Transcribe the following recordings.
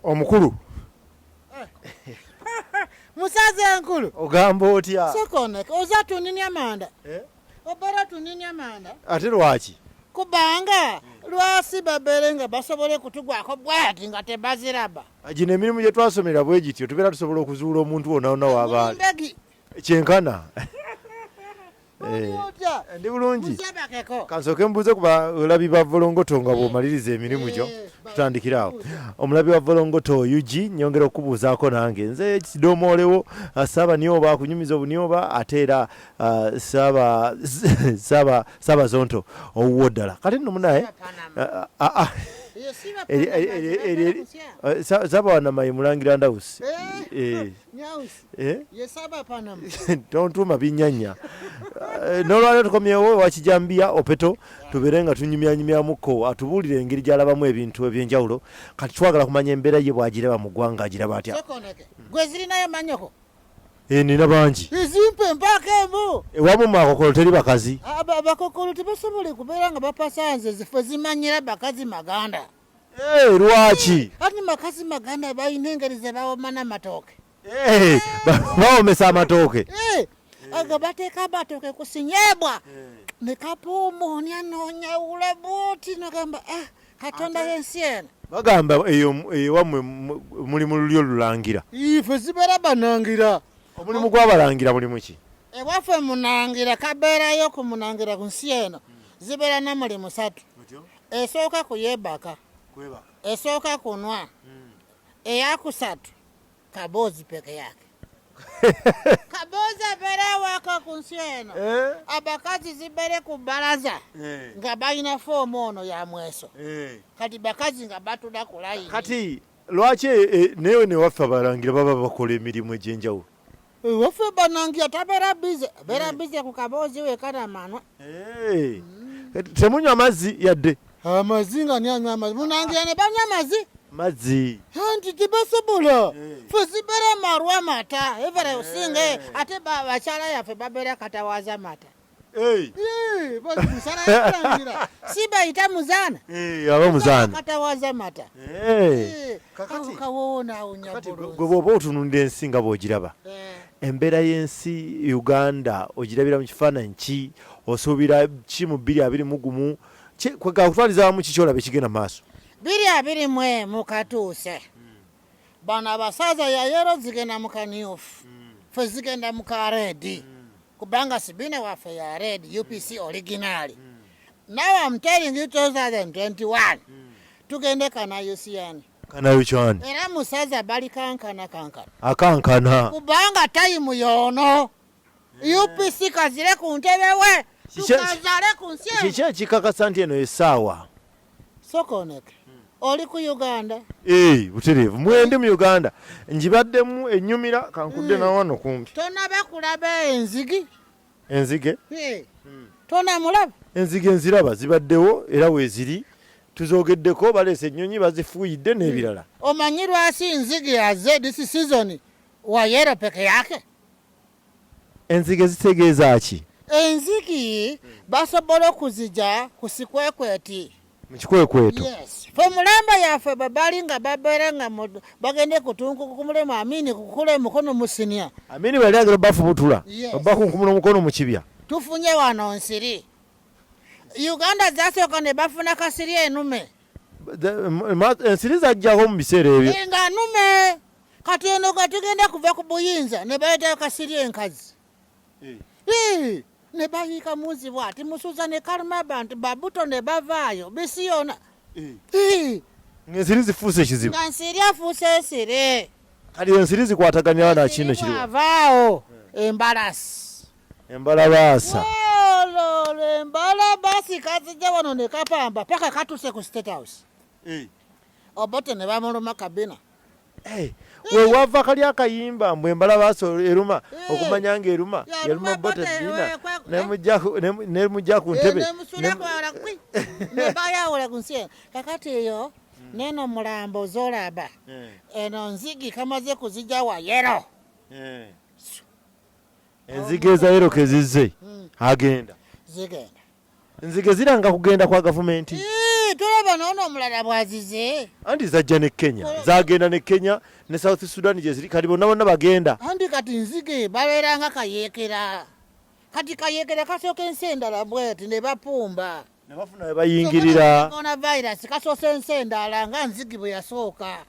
Omukulu. Musaza enkulu. Ogamba otya? Sokoneka oza tuninya manda. Obera tuninya manda. Ate lwaki? Kubanga lwasi baberenga basobole kutugwako bwati nga tebaziraba. Agina emirimu gye twasomera bwe gityo tubeera tusobola okuzuula omuntu wonna w'abaali. Kyenkana. Ndi bulungi. Kansooke mbuuze kuba olabi ba volongoto nga bw'omaliriza emirimu gyo tutandikira awo. Omulabi wa volongoto Yugi nyongera okubuuzaako nange nze kidomoolewo Ssaaba Nioba akunyumiza obunioba ate era Ssaaba Zonto owuwo ddala kati nno munaye Ssaaba Wanamayi Mulangira Ndawusi tontuuma binnyanya n'olwaliro tukomyewo wakijambiya Opeto tubeere nga tunyumyanyumyamuko atubuulire engeri gy'alabamu ebintu eby'enjawulo kati twagala kumanya embeera ye bw'agiraba mu ggwanga agiraba atya. Gwe zirinayo manyoko? Nina bangi. Zimpe mpaka emu. Ewamu makokolo teri bakazi. Bakokolo tebasobole kubeera nga bapasanze zifwe zimanyira bakazi maganda. Lwaki? Ati makazi maganda balina engeri ze bawoma n'amatooke. Bawomesa amatooke. Aga bateeka amatooke ku sinyebwa. Ne kapuumoonya noonyawula buuti nagamba Katonda y'ensi eno. Bagamba ewammwe muli mu lulyo lulangira. Ife zibeera banangira. Omulimu gw'abalangira mulimu ki? Ewaffe munangira kabeerayo ku munangira ku nsi eno zibeera na mulimu 3. Esooka kuyeebaka. Esooka kunwa. Eyakusatu kaboozi peke yake. Kaboozi abeera waka ku nsi eno. Abakazi zibeere ku bbalaza nga balina foomu ono ya mweso. Kati bakazi nga batula ku layini. Kati lwaki newe newaffe abalangira baba bakola emirimu egy'enjawulo? Waffe banangira tabeera bize. Abeera bize ku kaboozi wekanamanwa. Temunywa mazzi yadde? Amazzi nga nyanywa amazzi. Munangira ne banywa amazzi? Mazzi. Anti tebasobola. Ffe zibeera marwa mata. Evere osinge ate bakyala yaffe babeera katawaza mata. Musala yalangira. Si bayita muzaana. Aba muzaana. Katawaza mata. Kakati kawona unyabulu. Gwe bw'oba otunuulira ensi nga bw'ogiraba. Embeera y'ensi Uganda ogirabira mu kifaananyi ki? Osuubira ki mu 2021? Kwega kutwaliza wamu ki kyolaba ekigenda maaso? 2021 katuuse. Bano abasaza ya yero zigenda mu kamyufu. Ffe zigenda mu ka red. Kubanga sibina waffe ya red UPC original. Now I'm telling you 2021. Tugende kana UCN. Kana UCN. Era musaza bali kankana. Akankana. Kubanga time yono. UPC kazire ku ntebe we. Tukazale ku nsi. Kiki kikakasa nti eno essaawa? Sokoneka. Oli ku Uganda. Butereevu. Mwende mu Uganda. Njibaddemu ennyumira kankudde na wano kumpi. Tonaba kulaba enzigi? Enzige? Tona mulaba? Enzige nziraba zibaddewo era weeziri. Tuzoogeddeko baleese ennyonyi bazifuuyidde n'ebirala. Omanyi lwaki nzige yaze this season wa yero peke yake? Enzige zitegeeza ki? Enzigi basobola okuzija ku sikwekweti. Mu kikwekweto? Yes. Fe mulamba yaffe babali nga babeera nga bagende kutunku kumulemu Amini kukula mukono musinia. Amini bali agera bafu butula. Babaku nkumula mukono mu kibya. Tufunye wano nsiri. Uganda zasooka ne bafuna kasiri enume. Ensiri zajjaho mu biseera ebyo. Nga nume. Kati eno tugenda kuva ku buyinza ne baleetayo kasiri enkazi. Ne bayiika muzi bwati musuza ne kaluma bantu babuto ne bavaayo bisi yona. Ensiri zifuuse ekizibu. Nga nsiri afuuse ensiri. Kati ensiri zikwataganira na kino kiriwo. Avaawo embalasi. Embalabaasa. Embalabasi kazijja wano ne kapamba paka katuse ku State House. Obote ne bamuluma kabina. We wava kali akayimba mbwe embalabaasa eruma okumanya nga eruma yaluma Obote dina nemujja ku ntebe ne bayawula ku nsi kakati eyo neno mulambo zolaba eno nzigi kamaze kuzijja wa yero enzige za yero kezizze agenda zigenda nzige ziranga kugenda kwa gavumenti tulaba n'ono omulala bwazize anti zajja ne Kenya zagenda ne Kenya ne South Sudan gye ziri kati bonna bagenda anti kati nzige babeeranga kayeekera kati kayeekera kasooka ensi endala bweti ne bapumba ne bafuna we bayingirira coronavirus kasoosa ensi endala nga nzigi bwe yasooka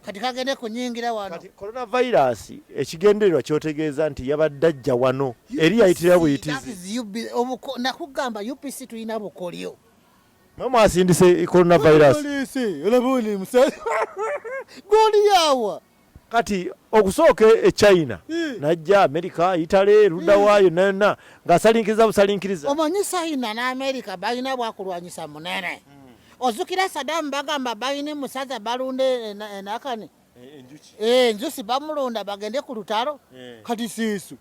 kati kagende kunyingira wano kati coronavirus ekigendererwa kyotegeeza nti yabadde ajja wano eri yayitira buyitizi nakugamba UPC tulina bukolyo mama asindise coronavirus goli yawa kati okusooka e China najja America Italy ludda waayo nena ng'asalinkiriza busalinkiriza omanyi China ne America balina bwakulwanyisa munene ozukira Saddam bagamba balina musaza balunde nakani enjusi bamulonda bagende ku lutalo kati siisu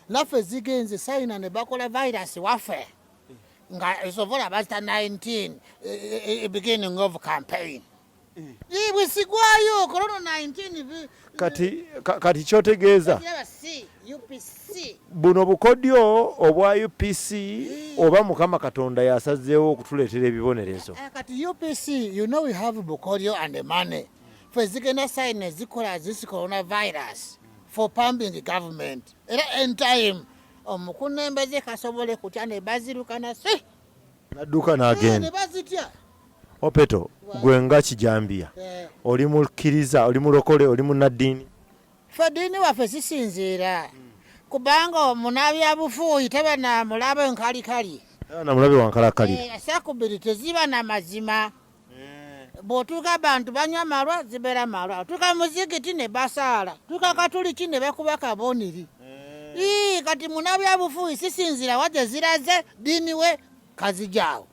naffe zigenze China ne bakola virus waffe nga esobola bazita 19 beginning of campaign ibwe sigwayo corona 19 kati kyotegeeza UPC buno bukodyo obwa UPC oba Mukama Katonda yasazeewo okutuleetera ebibonerezo kati UPC you know we have bukodyo and the money for zigenda sign zikola this coronavirus for pumping government era in time omukunembeze kasobole kutya ne bazirukana nadduka n'agenda ne bazitya Opeto gwe nga kijambia oli mukkiriza oli mulokole oli munnaddiini ffe ddiini waffe sisinziira kubanga omunabyabufuuyi teba na mulabe nkalikali na mulabe wankalakali esakubiri teziba na mazima bw'otuuka abantu banywa malwa zibeera malwa tuka muzigiti ne basaala tuka katuliki ne bakuba kaboniri kati munabyabufuuyi sisinziira wajja ziraze ddiini we kazijaawo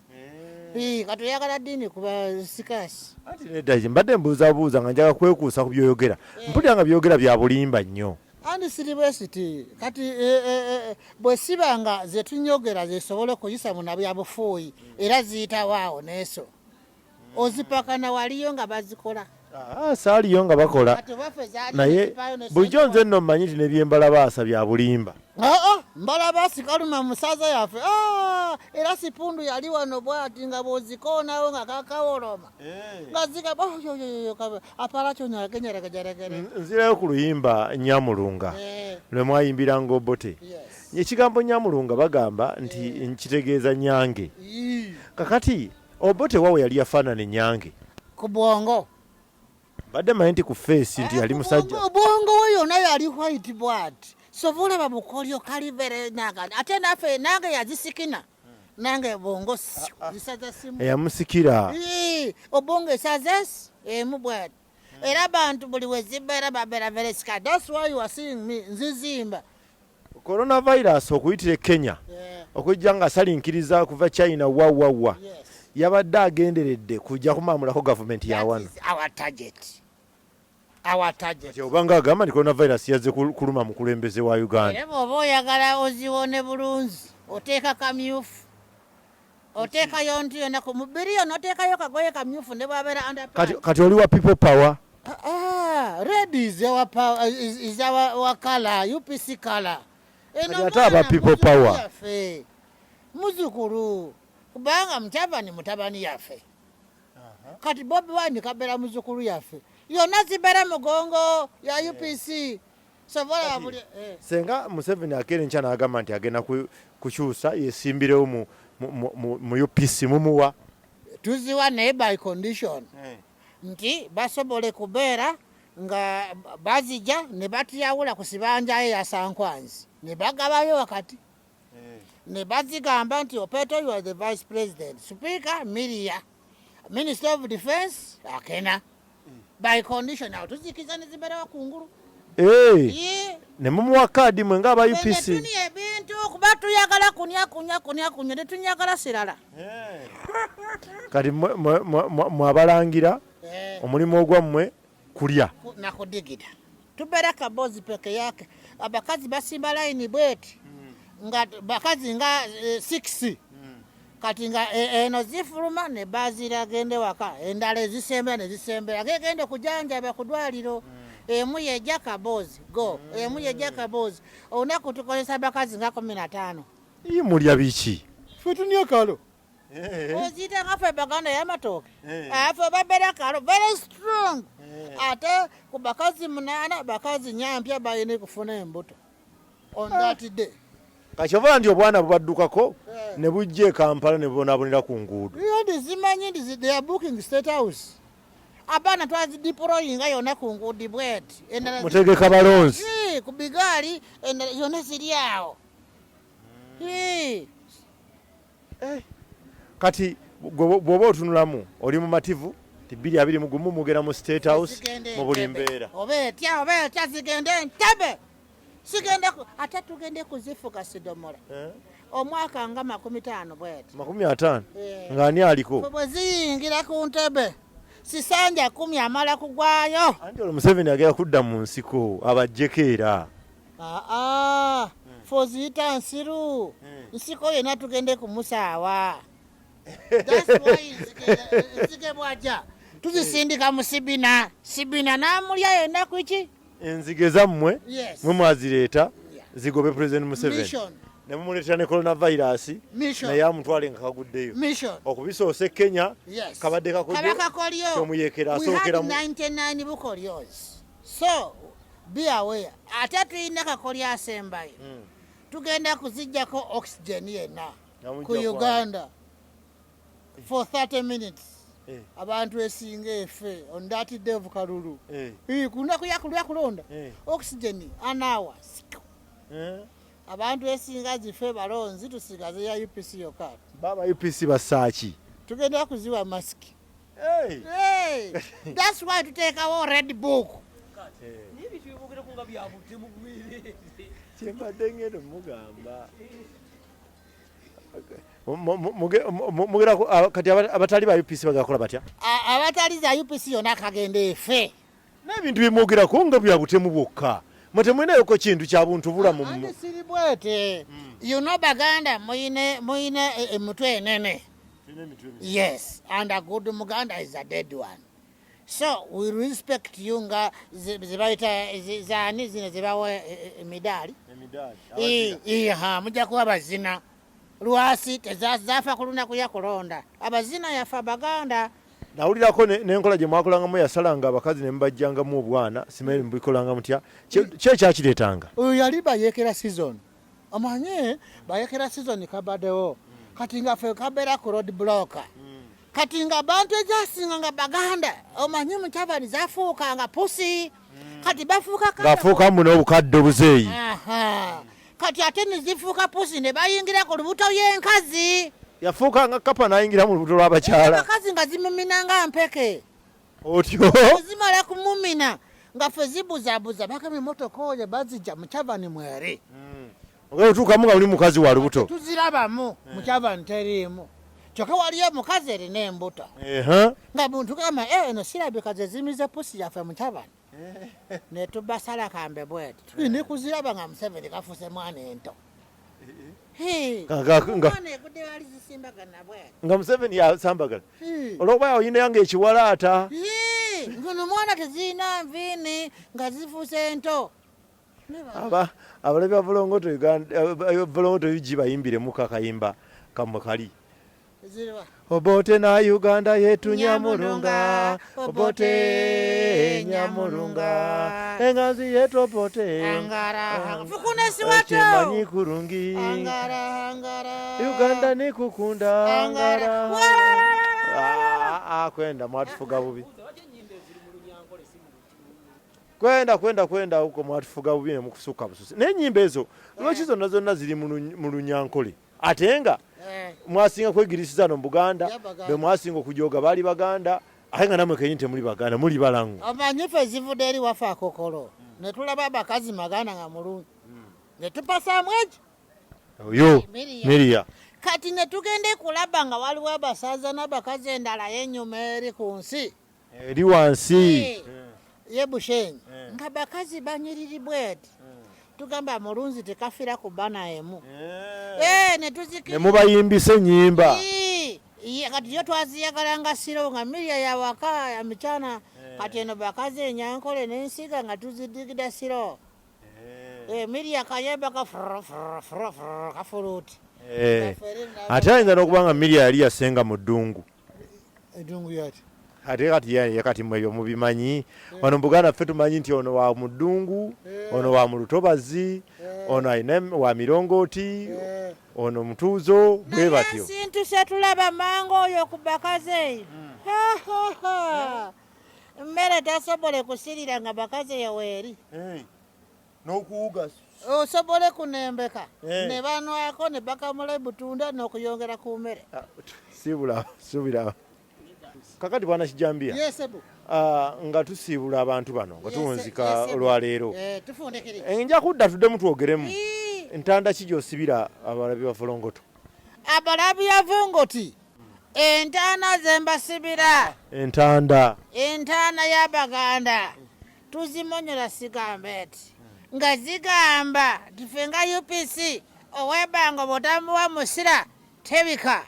kati oyagala ddiini kuba sikasi ati nedda mbadde mbuuzabuuza nga njaga kwekuusa ku byoyogera mpulira nga byogera bya bulimba nnyo andi siribwesiti kati bwe siba nga ze tunyogera zesobole okuyisa munabyabufuuyi era ziyitawaawo neeso ozipakana waliyo nga bazikola saaliyo nga bakola naye bulijjo nze nno mmanyi nti nebyembalabaasa bya bulimba mbalabaasi kaluma musaza yaffe era sipundu yali wano bwati nga bwozikoonawo nga kakawoloma nga ziga apala kyonyagenyeragejeregere nzirayo ku luyimba Nyamulunga lwe mwayimbiranga Obote ekigambo Nyamulunga bagamba nti nkitegeeza nyange kakati Obote wawe yali yafaanana nyange ku bwongo badde manyi nti ku feesi nti yali musajja obwongo we yonna yali white bwati sobola babukolyo kalivere nagani ate naffe nange yazisikina nange bongo zisaza simu eyamusikira obongo esazes emu bwati era abantu buli wezibeera babeera very scared. That's why you are seeing me nzizimba coronavirus okuyitira Kenya okujja nga asalinkiriza kuva China wawawa yabadde agenderedde kujja kumamulako gavumenti ya wano our target obanga agamba nti coronavirus yazze kuluma mu kulembeze wa Uganda era bw'oba oyagala oziwone bulungi oteeka kamyufu oteekayo nti yonna ku mubiri yonna oteekayo kagoye kamyufu ne bwabeera kati oli wa people power red is our color UPC color ate aba people power muzukulu kubanga mutabani mutabani yaffe kati Bobi Wine kabeera muzukulu yaffe yonna zibeera mugongo ya UPC sobola buli senga Museveni akeera enkya n'agamba nti agenda kukyusa yesimbirewo mu UPC mumuwa tuziwa naye by condition nti basobole kubeera nga bazija ne batiyawula ku sibanjaye ya Sankwanzi ne bagabayo wakati ne bazigamba nti Opeto you are the vice president speaker Miria minister of defense akena by condition awo tuzikiza ne zibeera wakungulu ne mumuwa kaadi mwe nga aba UPC tuni ebintu kuba tuyagala kunya ne tunyagala sirala kati mwabalangira omulimu ogwammwe kulya nakudigida tubeera kabozi peke yake abakazi basimba layini bweti nga bakazi nga 6 kati nga eno zifuluma ne bazira gende waka endala ezisembera ne zisembera gegende kujanjaba ku ddwaliro emu yejja kabozi go emu yejja kabozi olunaku tukozesa bakazi nga 15 mulya biki ffe tunyakalo ozita ngafe baganda y'amatooke afe babeera kalo very strong ate ku bakazi 8 bakazi nyampya balina kufuna embuto on that day kakyova nti obwana bubaddukako ne bujja e Kampala ne bubonaabonera ku nguudo zimanyi ndi they are booking state house abaana twazidiployinga yonna ku nguudi bweti mutegeka balonzi ku bigaali endala yonna ziri awo kati bw'oba otunulamu oli mu mativu ti 221 mugera mu state house mu buli mbeera oba etya zigende Entebbe sigende ate tugende kuzifuka sidomola omwaka nga 50 bweti 50 ng'ani aliko bwe ziyingira ku Entebbe sisanja 10 amala kugwayo anti olwo Museveni agera kudda mu nsiko abajjeko era foziyita nsiru nsiko yena tugende kumusaawa that's why nzige bwajja tuzisindika mu sibina namulya yena kuki enzige zammwe mwe mwazireeta zigobe President Museveni ne mumuleetera ne coronavirus naye amutwale nga kaguddeyo okubisoose Kenya kabadde kakodyo omuyekera asookera mu 99 bukolyos so be aware ate tulina kakolyo asembayo tugenda kuzijjako oxygen yena ku Uganda for 30 minutes abantu esinga efe on that day of kalulu kunaku yakulonda oxygen an hour abantu esinga zife balonzi tusigaze ya UPC yokka baba UPC basaaki tugenda kuziwa mask that's why tuteekawo red book kyembadde ngendo mugamba mugera kati abatali ba UPC bagakola batya abatali za UPC yonna kagenda efe n'ebintu bimwogerako nga bya butemu bwokka mwetemwenayoko kintu kya buntu bulamu ate siri bwete baganda muyine emutwe enene yes and a good Muganda is a dead one so we respect you nga zibayita zani zino zibawa emidali mujja kuba bazina lwasi tezafa ku lunaku yakulonda abazina yafa baganda nawulirako n'enkola gye mwakolangamu yasalanga abakazi ne mubajjangamu obwana simanyi mubikolanga mutya kyekyakireetanga oyo yali bayekera season amanye bayekera season kabaddewo kati nga ffe kabeera ku road block kati nga bantu ejasinga nga baganda omanyi mukyabani zafuukanga pusi kati bafuukamu n'obukadde obuzeeyi kati ate nezifuuka pusi ne bayingira ku lubuto y'enkazi yafuuka nga kapa n'ayingira mu lubuto lw'abakyala abakazi nga zimumina nga mpeke otyo zimala kumumina nga ffe zibuzabuza bakama emmotoka oyo bazijja mukyavani mwere otuukamu nga muli mukazi wa lubuto tuzirabamu mukyavani teriimu kyokka waliyo mukazi erina embuto nga muntu gamba eno sirabika ze zimize pusi yaffe mukyavani netubasala kambe bweti tulina kuziraba nga Museveni kafuuse mwana ento nga Museveni yasambagala olwokuba oyina yange ekiwalaata ngono mwana tezirina nviini nga zifuuse ento abalabi ba Volongoto UG bayimbiremu kakayimba kamwe kali Obote na Uganda yetu Nyamulunga Obote Nyamulunga engazi yetu Obote fukunesi wacho chimanyi kurungi Uganda ni kukunda kwenda mwatufuga bubi kwenda huko mwatufuga bubi ne mukusuka bususi n'ennyimba ezo lwaki zonna ziri mu Lunyankole ate nga mwasinga kwegirisiza no mu Buganda be mwasinga okujoga bali baganda ate nga namwe kenyi temuli baganda muli balangu amanyi ffe zivudde eri wafa akokolo ne tulaba abakazi maganda nga mulungi ne tupasaamu eki oyo Miriya kati ne tugende kulaba nga waliwo abasaza n'abakazi endala y'ennyuma eri ku nsi eri wansi yebushenyi nga bakazi banyiriri bweti tugamba mulunzi tekafira ku bana emu ne mubayimbisa ennyimba kati yo twaziyagalanga siro nga Miriya yawaka ya michana kati eno bakazi enyankole n'ensiga nga tuzidigida siro Miriya kayemba kafuluuti ate ayinza n'okuba nga Miriam yali yasenga mu ddungu eddungu yati ate kati yakati mwebyo mubimanyi wano mu Buganda ffe tumanyi nti ono wa mu ddungu ono wa mu lutobazi ono ayina wa mirongooti ono mutuuzo bwe batyo sintu setulaba mango oyo ku bakaze mmere tasobole kusirira nga bakaze yaweeri n'okuwuga osobole kunembeka ne banwako ne bakamula butunda n'okuyongera ku mmere siibula kakati bwana Kijambia nga tusiibula abantu bano nga tuwunzika olwaleero nja kudda tuddemu twogeremu entanda ki gy'osibira abalabi ba Volongoto abalabi ya Vongoti entaana ze mbasibira entaana y'Abaganda tuzimonyola sigambe eti nga zigamba tufe nga UPC owebanga bw'otamuwa musira tebika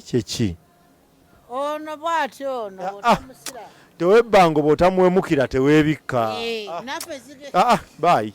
kyeki ono bw'atyo ono bw'otamusira tewebbanga bw'otamuwemukira teweebikka baayi